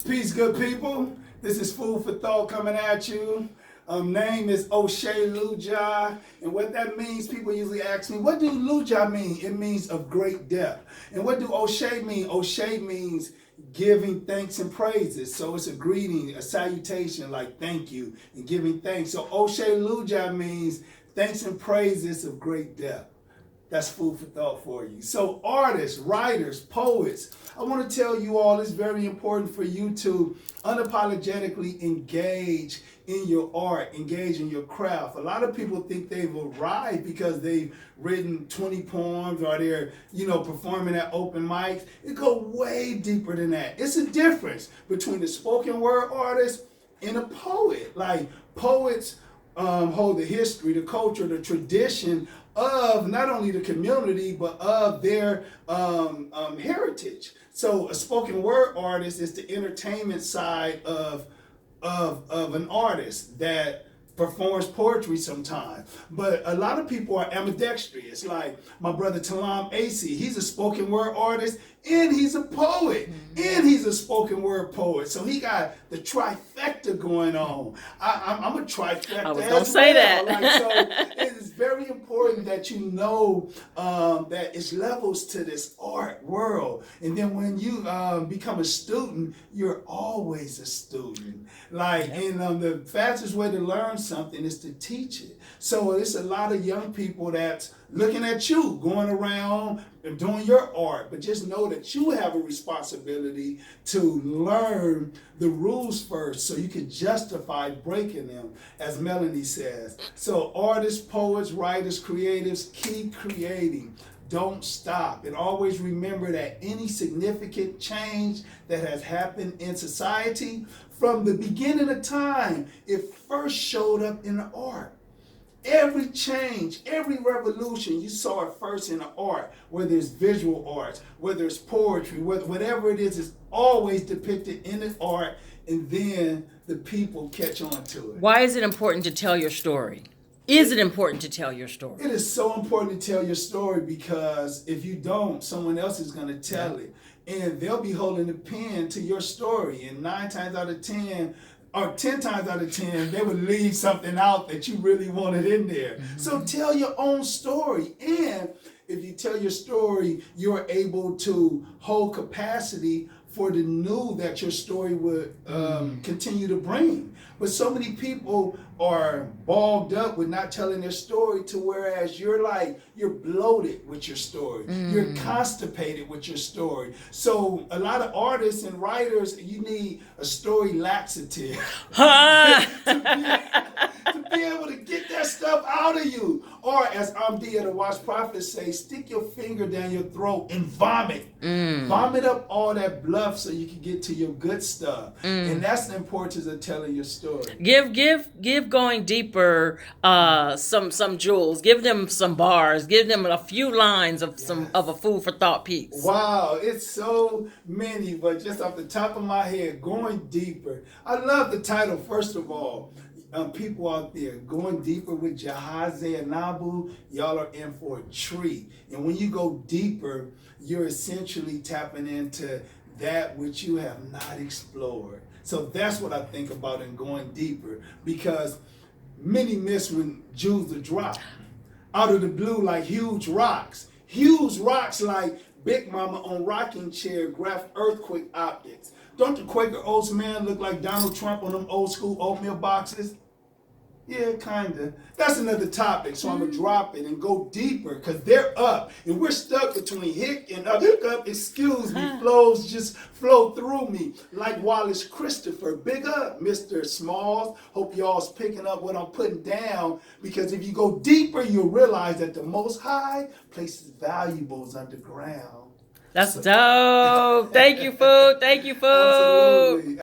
Peace, good people. This is Food for Thought coming at you. Name is O'Shea Luja, and what that means, people usually ask me, what do Luja mean? It means of great depth. And what do O'Shea mean? O'Shea means giving thanks and praises. So it's a greeting, a salutation, like thank you, and giving thanks. So O'Shea Luja means thanks and praises of great depth. That's food for thought for you. So artists, writers, poets, I want to tell you all it's very important for you to unapologetically engage in your art, engage in your craft. A lot of people think they've arrived because they've written 20 poems or they're, performing at open mics. It goes way deeper than that. It's a difference between a spoken word artist and a poet. Like poets hold the history, the culture, the tradition of not only the community but of their heritage. So a spoken word artist is the entertainment side of an artist that performs poetry sometimes. But a lot of people are ambidextrous. Like my brother Talam AC, he's a spoken word artist and he's a poet and he's a spoken word poet. So he got the trifecta going on. I'm a trifecta. I was going to say that. So it is very important that you know that it's levels to this art world. And then when you become a student, you're always a student. And the fastest way to learn something is to teach it. So it's a lot of young people that's looking at you, going around and doing your art, but just know that you have a responsibility to learn the rules first so you can justify breaking them, as Melanie says. So artists, poets, writers, creatives, keep creating. Don't stop. And always remember that any significant change that has happened in society, from the beginning of time, it first showed up in the art. Every change, every revolution, you saw it first in the art, whether it's visual arts, whether it's poetry, whatever it is always depicted in the art, and then the people catch on to it. Why is it important to tell your story? Is it important to tell your story? It is so important to tell your story because if you don't, someone else is going to tell it. And they'll be holding the pen to your story. And 9 times out of 10, or 10 times out of 10, they would leave something out that you really wanted in there. Mm-hmm. So tell your own story. And if you tell your story, you're able to hold capacity for the new that your story would continue to bring. But so many people are bogged up with not telling their story, to whereas you're bloated with your story. You're constipated with your story. So a lot of artists and writers, you need a story laxative to be able to get that stuff out of you. Or as Amdi of the Watch Prophet say, stick your finger down your throat and vomit. Vomit up all that bluff so you can get to your good stuff. And that's the importance of telling your story. Give going deeper some jewels. Give them some bars. Give them a few lines of of a food for thought piece. Wow, it's so many, but just off the top of my head, going deeper. I love the title, first of all. People out there going deeper with Jahaze and Nabu, y'all are in for a treat. And when you go deeper, you're essentially tapping into that which you have not explored. So that's what I think about in going deeper, because many miss when jewels are dropped out of the blue like huge rocks. Huge rocks like Big Mama on rocking chair, graph earthquake optics. Don't the Quaker Oats man look like Donald Trump on them old school oatmeal boxes? Yeah, kinda. That's another topic, so I'm gonna drop it and go deeper, because they're up, and we're stuck between hic and up. Excuse me, flows just flow through me like Wallace Christopher. Big up, Mr. Smalls. Hope y'all's picking up what I'm putting down, because if you go deeper, you'll realize that the Most High places valuables underground. That's dope. Thank you, Food. Thank you, Food. Absolutely.